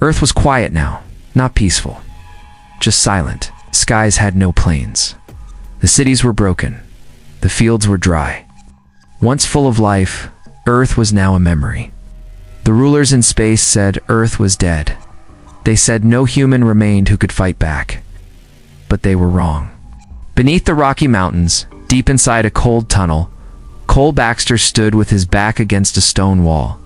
Earth was quiet now, not peaceful. Just silent. Skies had no planes. The cities were broken. The fields were dry. Once full of life, Earth was now a memory. The rulers in space said Earth was dead. They said no human remained who could fight back. But they were wrong. Beneath the Rocky Mountains, deep inside a cold tunnel, Cole Baxter stood with his back against a stone wall.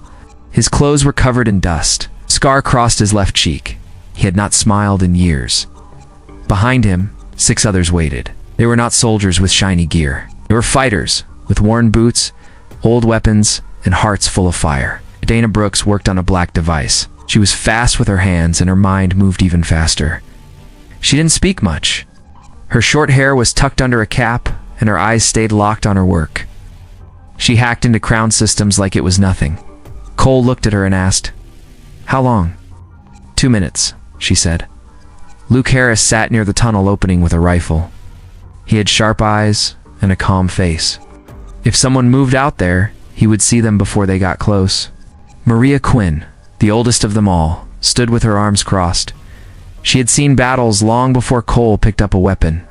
His clothes were covered in dust. Scar crossed his left cheek. He had not smiled in years. Behind him, 6 others waited. They were not soldiers with shiny gear. They were fighters, with worn boots, old weapons, and hearts full of fire. Dana Brooks worked on a black device. She was fast with her hands, and her mind moved even faster. She didn't speak much. Her short hair was tucked under a cap, and her eyes stayed locked on her work. She hacked into Crown systems like it was nothing. Cole looked at her and asked, "How long?" 2 minutes, she said. Luke Harris sat near the tunnel opening with a rifle. He had sharp eyes and a calm face. If someone moved out there, he would see them before they got close. Maria Quinn, the oldest of them all, stood with her arms crossed. She had seen battles long before Cole picked up a weapon.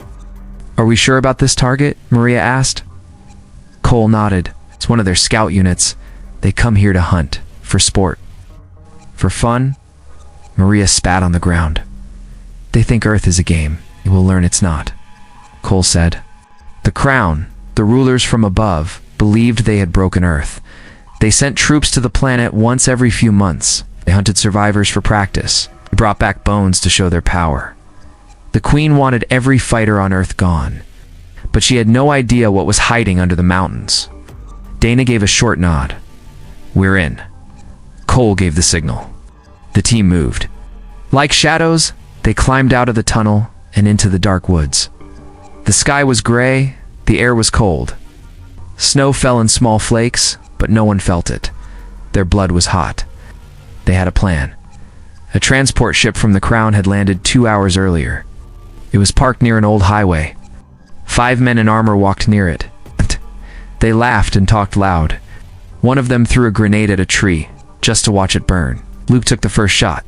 "Are we sure about this target?" Maria asked. Cole nodded. "It's one of their scout units. They come here to hunt, for sport." "For fun?" Maria spat on the ground. "They think Earth is a game. You will learn it's not," Cole said. The Crown, the rulers from above, believed they had broken Earth. They sent troops to the planet once every few months. They hunted survivors for practice. They brought back bones to show their power. The Queen wanted every fighter on Earth gone, but she had no idea what was hiding under the mountains. Dana gave a short nod. "We're in." Cole gave the signal. The team moved. Like shadows, they climbed out of the tunnel and into the dark woods. The sky was gray, the air was cold. Snow fell in small flakes, but no one felt it. Their blood was hot. They had a plan. A transport ship from the Crown had landed 2 hours earlier. It was parked near an old highway. 5 men in armor walked near it. They laughed and talked loud. One of them threw a grenade at a tree, just to watch it burn. Luke took the first shot.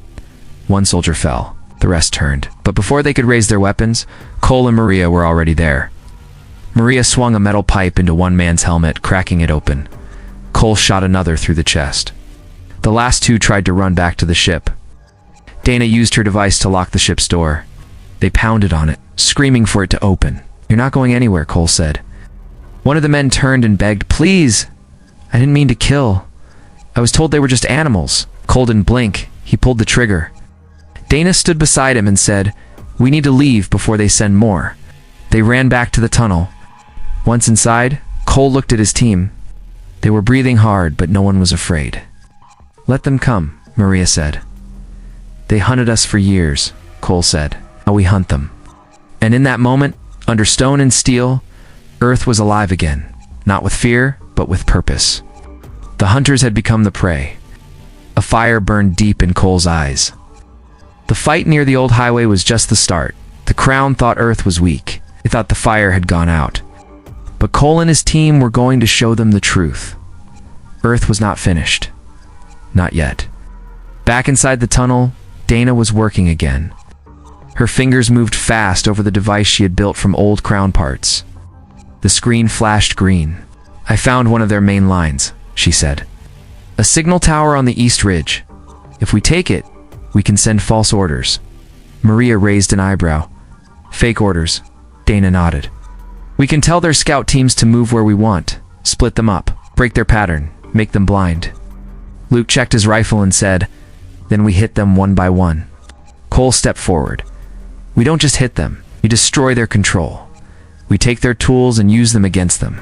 1 soldier fell. The rest turned. But before they could raise their weapons, Cole and Maria were already there. Maria swung a metal pipe into one man's helmet, cracking it open. Cole shot another through the chest. The last 2 tried to run back to the ship. Dana used her device to lock the ship's door. They pounded on it, screaming for it to open. "You're not going anywhere," Cole said. One of the men turned and begged, "Please! I didn't mean to kill. I was told they were just animals." Cole didn't blink. He pulled the trigger. Dana stood beside him and said, "We need to leave before they send more." They ran back to the tunnel. Once inside, Cole looked at his team. They were breathing hard, but no one was afraid. "Let them come," Maria said. "They hunted us for years," Cole said. "Now we hunt them." And in that moment, under stone and steel, Earth was alive again, not with fear, but with purpose. The hunters had become the prey. A fire burned deep in Cole's eyes. The fight near the old highway was just the start. The Crown thought Earth was weak. They thought the fire had gone out. But Cole and his team were going to show them the truth. Earth was not finished. Not yet. Back inside the tunnel, Dana was working again. Her fingers moved fast over the device she had built from old Crown parts. The screen flashed green. "I found one of their main lines," she said. "A signal tower on the East Ridge. If we take it, we can send false orders." Maria raised an eyebrow. "Fake orders," Dana nodded. "We can tell their scout teams to move where we want, split them up, break their pattern, make them blind." Luke checked his rifle and said, "Then we hit them one by one." Cole stepped forward. "We don't just hit them, we destroy their control. We take their tools and use them against them."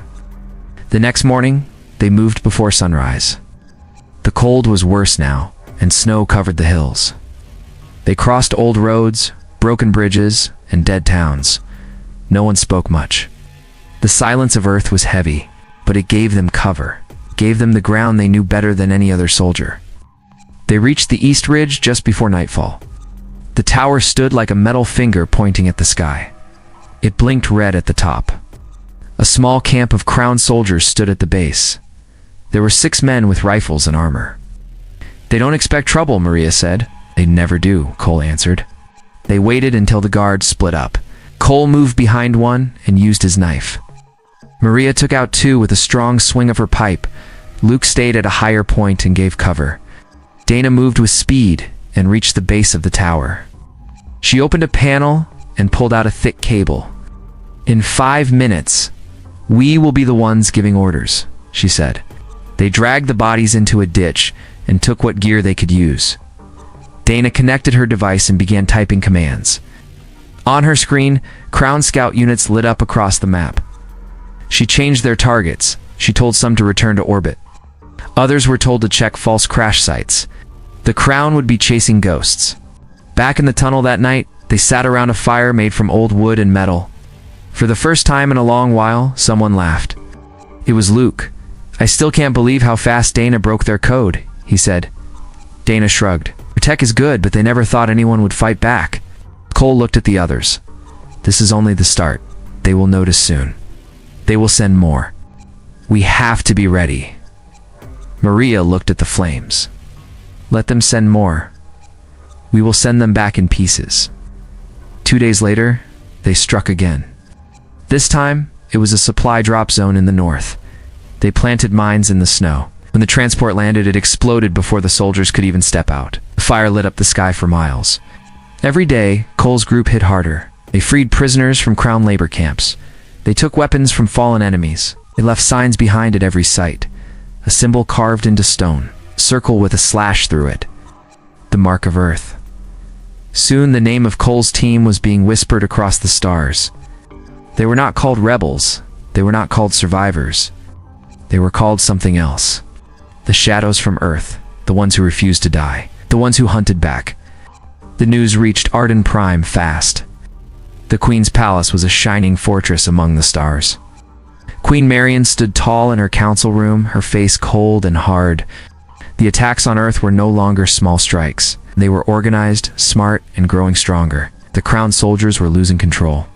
The next morning, they moved before sunrise. The cold was worse now, and snow covered the hills. They crossed old roads, broken bridges, and dead towns. No one spoke much. The silence of Earth was heavy, but it gave them cover, gave them the ground they knew better than any other soldier. They reached the East Ridge just before nightfall. The tower stood like a metal finger pointing at the sky. It blinked red at the top. A small camp of Crown soldiers stood at the base. There were 6 men with rifles and armor. "They don't expect trouble," Maria said. "They'd never do," Cole answered. They waited until the guards split up. Cole moved behind one and used his knife. Maria took out two with a strong swing of her pipe. Luke stayed at a higher point and gave cover. Dana moved with speed and reached the base of the tower. She opened a panel and pulled out a thick cable. "In 5 minutes, we will be the ones giving orders," she said. They dragged the bodies into a ditch and took what gear they could use. Dana connected her device and began typing commands. On her screen, Crown Scout units lit up across the map. She changed their targets. She told some to return to orbit. Others were told to check false crash sites. The Crown would be chasing ghosts. Back in the tunnel that night, they sat around a fire made from old wood and metal. For the first time in a long while, someone laughed. It was Luke. "I still can't believe how fast Dana broke their code," he said. Dana shrugged. "Their tech is good, but they never thought anyone would fight back." Cole looked at the others. "This is only the start. They will notice soon. They will send more. We have to be ready." Maria looked at the flames. "Let them send more. We will send them back in pieces." 2 days later, they struck again. This time, it was a supply drop zone in the north. They planted mines in the snow. When the transport landed, it exploded before the soldiers could even step out. The fire lit up the sky for miles. Every day, Cole's group hit harder. They freed prisoners from Crown labor camps. They took weapons from fallen enemies. They left signs behind at every site. A symbol carved into stone, a circle with a slash through it. The mark of Earth. Soon the name of Cole's team was being whispered across the stars. They were not called rebels. They were not called survivors. They were called something else. The shadows from Earth, the ones who refused to die, the ones who hunted back. The news reached Arden Prime fast. The Queen's palace was a shining fortress among the stars. Queen Marian stood tall in her council room, her face cold and hard. The attacks on Earth were no longer small strikes. They were organized, smart, and growing stronger. The Crown soldiers were losing control.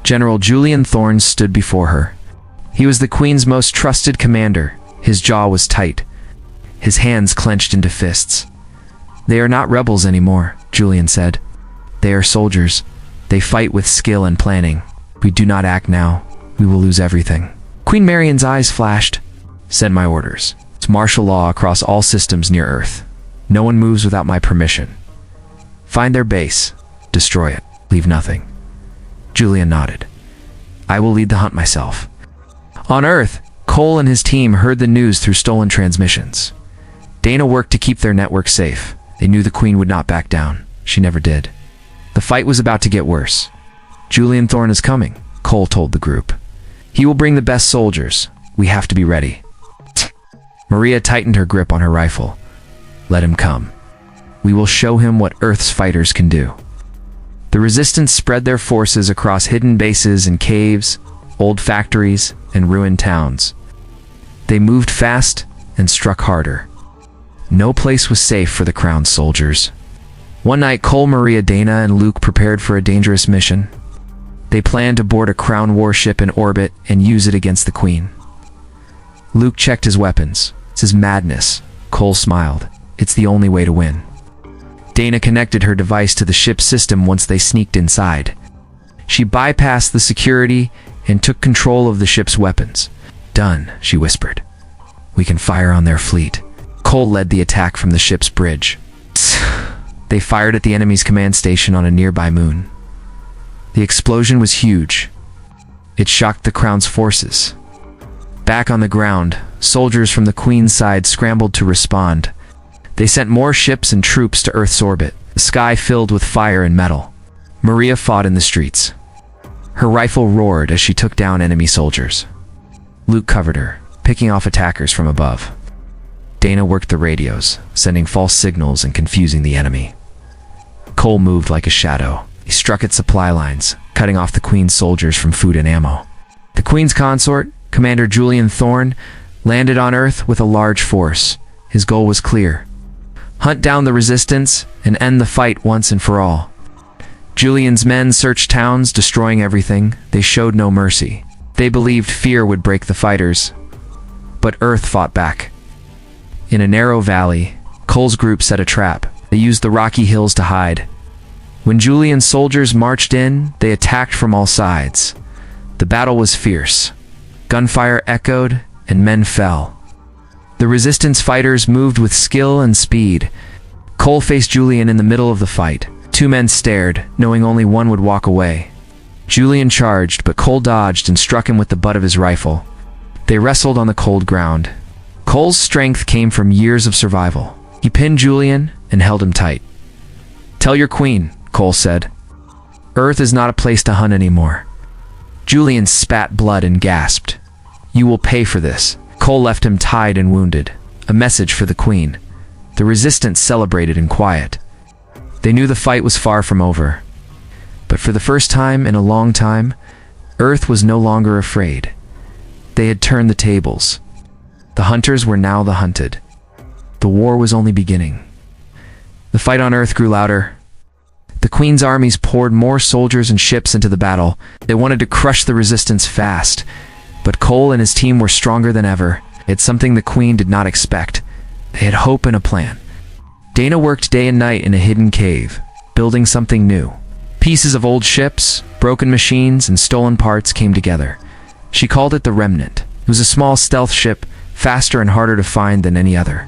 General Julian Thorne stood before her. He was the Queen's most trusted commander. His jaw was tight. His hands clenched into fists. "They are not rebels anymore," Julian said. "They are soldiers. They fight with skill and planning. If we do not act now, we will lose everything." Queen Marian's eyes flashed. "Send my orders. It's martial law across all systems near Earth. No one moves without my permission. Find their base. Destroy it. Leave nothing." Julian nodded. "I will lead the hunt myself." On Earth, Cole and his team heard the news through stolen transmissions. Dana worked to keep their network safe. They knew the Queen would not back down. She never did. The fight was about to get worse. "Julian Thorne is coming," Cole told the group. "He will bring the best soldiers. We have to be ready." Maria tightened her grip on her rifle. "Let him come. We will show him what Earth's fighters can do." The Resistance spread their forces across hidden bases and caves, old factories, and ruined towns. They moved fast and struck harder. No place was safe for the Crown soldiers. One night, Cole, Maria, Dana, and Luke prepared for a dangerous mission. They planned to board a Crown warship in orbit and use it against the Queen. Luke checked his weapons. "This is madness." Cole smiled. "It's the only way to win." Dana connected her device to the ship's system once they sneaked inside. She bypassed the security and took control of the ship's weapons. "Done," she whispered. "We can fire on their fleet." Cole led the attack from the ship's bridge. They fired at the enemy's command station on a nearby moon. The explosion was huge. It shocked the Crown's forces. Back on the ground, soldiers from the Queen's side scrambled to respond. They sent more ships and troops to Earth's orbit, the sky filled with fire and metal. Maria fought in the streets. Her rifle roared as she took down enemy soldiers. Luke covered her, picking off attackers from above. Dana worked the radios, sending false signals and confusing the enemy. Cole moved like a shadow. He struck at supply lines, cutting off the Queen's soldiers from food and ammo. The Queen's consort, Commander Julian Thorne, landed on Earth with a large force. His goal was clear: hunt down the Resistance and end the fight once and for all. Julian's men searched towns, destroying everything. They showed no mercy. They believed fear would break the fighters. But Earth fought back. In a narrow valley, Cole's group set a trap. They used the rocky hills to hide. When Julian's soldiers marched in, they attacked from all sides. The battle was fierce. Gunfire echoed, and men fell. The resistance fighters moved with skill and speed. Cole faced Julian in the middle of the fight. Two men stared, knowing only one would walk away. Julian charged, but Cole dodged and struck him with the butt of his rifle. They wrestled on the cold ground. Cole's strength came from years of survival. He pinned Julian and held him tight. "Tell your queen," Cole said. "Earth is not a place to hunt anymore." Julian spat blood and gasped. "You will pay for this." Cole left him tied and wounded. A message for the queen. The resistance celebrated in quiet. They knew the fight was far from over. But for the first time in a long time, Earth was no longer afraid. They had turned the tables. The hunters were now the hunted. The war was only beginning. The fight on Earth grew louder. The Queen's armies poured more soldiers and ships into the battle. They wanted to crush the resistance fast. But Cole and his team were stronger than ever. It's something the Queen did not expect. They had hope and a plan. Dana worked day and night in a hidden cave, building something new. Pieces of old ships, broken machines, and stolen parts came together. She called it the Remnant. It was a small stealth ship, faster and harder to find than any other.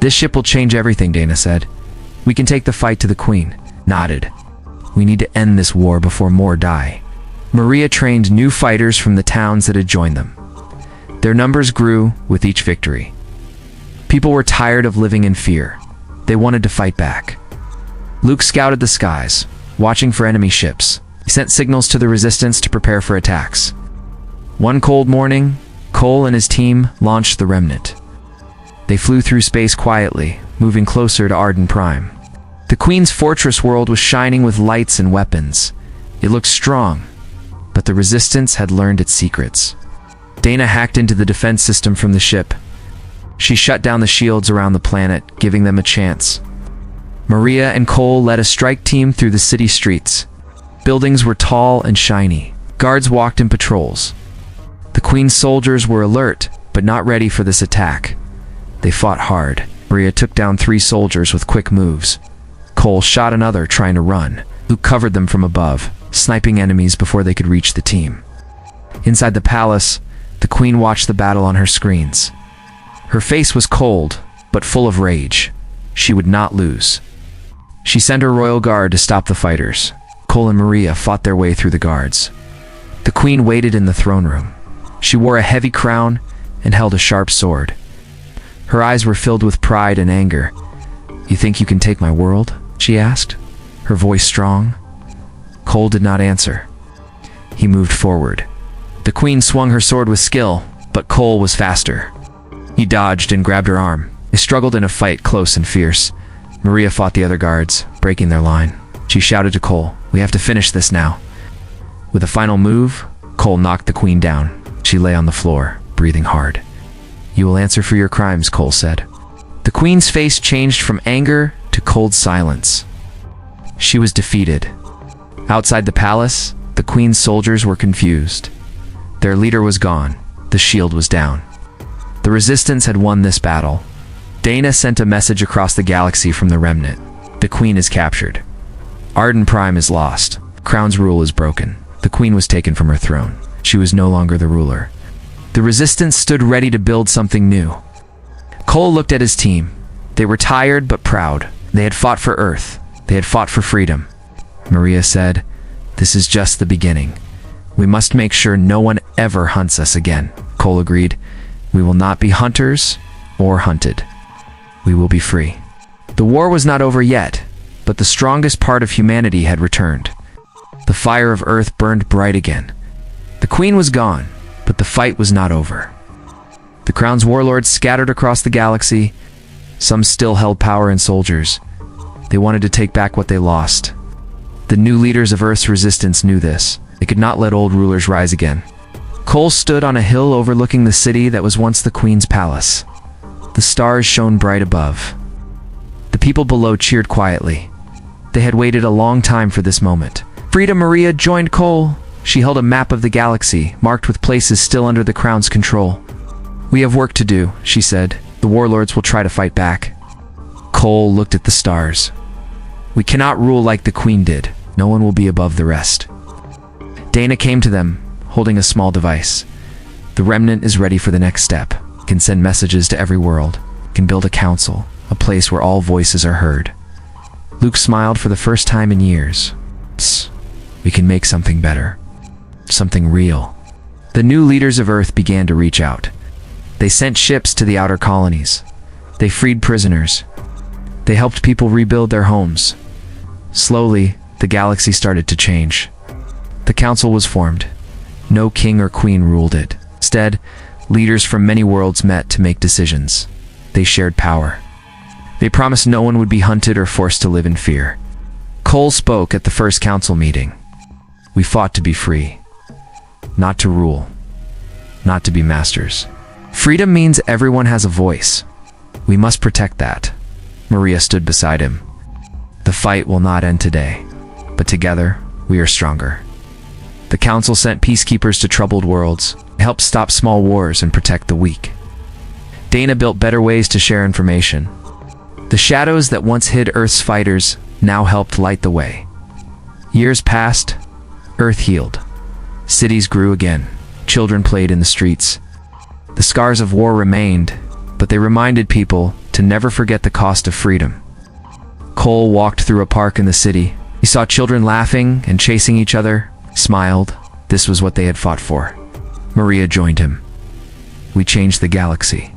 "This ship will change everything," Dana said. "We can take the fight to the Queen." Nodded. "We need to end this war before more die." Maria trained new fighters from the towns that had joined them. Their numbers grew with each victory. People were tired of living in fear. They wanted to fight back. Luke scouted the skies, watching for enemy ships. He sent signals to the resistance to prepare for attacks. One cold morning, Cole and his team launched the Remnant. They flew through space quietly, moving closer to Arden Prime. The Queen's fortress world was shining with lights and weapons. It looked strong, but the resistance had learned its secrets. Dana hacked into the defense system from the ship. She shut down the shields around the planet, giving them a chance. Maria and Cole led a strike team through the city streets. Buildings were tall and shiny. Guards walked in patrols. The Queen's soldiers were alert, but not ready for this attack. They fought hard. Maria took down 3 soldiers with quick moves. Cole shot another trying to run. Luke covered them from above, sniping enemies before they could reach the team. Inside the palace, the Queen watched the battle on her screens. Her face was cold, but full of rage. She would not lose. She sent her royal guard to stop the fighters. Cole and Maria fought their way through the guards. The Queen waited in the throne room. She wore a heavy crown and held a sharp sword. Her eyes were filled with pride and anger. "You think you can take my world?" she asked, her voice strong. Cole did not answer. He moved forward. The Queen swung her sword with skill, but Cole was faster. He dodged and grabbed her arm. They struggled in a fight close and fierce. Maria fought the other guards, breaking their line. She shouted to Cole, "We have to finish this now." With a final move, Cole knocked the Queen down. She lay on the floor, breathing hard. "You will answer for your crimes," Cole said. The Queen's face changed from anger to cold silence. She was defeated. Outside the palace, the Queen's soldiers were confused. Their leader was gone. The shield was down. The resistance had won this battle. Dana sent a message across the galaxy from the Remnant. The Queen is captured. Arden Prime is lost. Crown's rule is broken. The Queen was taken from her throne. She was no longer the ruler. The resistance stood ready to build something new. Cole looked at his team. They were tired but proud. They had fought for Earth. They had fought for freedom. Maria said, "This is just the beginning. We must make sure no one ever hunts us again." Cole agreed. "We will not be hunters or hunted. We will be free." The war was not over yet, but the strongest part of humanity had returned. The fire of Earth burned bright again. The Queen was gone, but the fight was not over. The Crown's warlords scattered across the galaxy. Some still held power and soldiers. They wanted to take back what they lost. The new leaders of Earth's resistance knew this. They could not let old rulers rise again. Cole stood on a hill overlooking the city that was once the Queen's palace. The stars shone bright above. The people below cheered quietly. They had waited a long time for this moment. Frida Maria joined Cole. She held a map of the galaxy, marked with places still under the Crown's control. "We have work to do," she said. "The warlords will try to fight back." Cole looked at the stars. We cannot rule like the Queen did. No one will be above the rest. Dana came to them, holding a small device. The remnant is ready for the next step. Can send messages to every world. Can build a council, a place where all voices are heard. Luke smiled for the first time in years. Psst, we can make something better. Something real. The new leaders of Earth began to reach out. They sent ships to the outer colonies. They freed prisoners. They helped people rebuild their homes. Slowly, the galaxy started to change. The council was formed. No king or queen ruled it. Instead, leaders from many worlds met to make decisions. They shared power. They promised no one would be hunted or forced to live in fear. Cole spoke at the first council meeting. We fought to be free. Not to rule. Not to be masters. Freedom means everyone has a voice. We must protect that. Maria stood beside him. The fight will not end today, but together, we are stronger. The council sent peacekeepers to troubled worlds, helped stop small wars and protect the weak. Dana built better ways to share information. The shadows that once hid Earth's fighters now helped light the way. Years passed, Earth healed. Cities grew again. Children played in the streets. The scars of war remained, but they reminded people to never forget the cost of freedom. Cole walked through a park in the city. He saw children laughing and chasing each other, smiled. This was what they had fought for. Maria joined him. We changed the galaxy.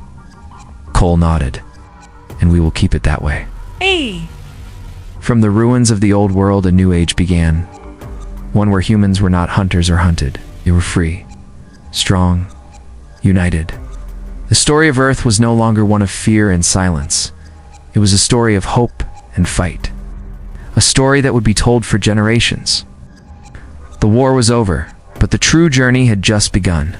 Cole nodded. And we will keep it that way. Hey! From the ruins of the old world, a new age began. One where humans were not hunters or hunted. They were free, strong, united. The story of Earth was no longer one of fear and silence. It was a story of hope and fight. A story that would be told for generations. The war was over, but the true journey had just begun.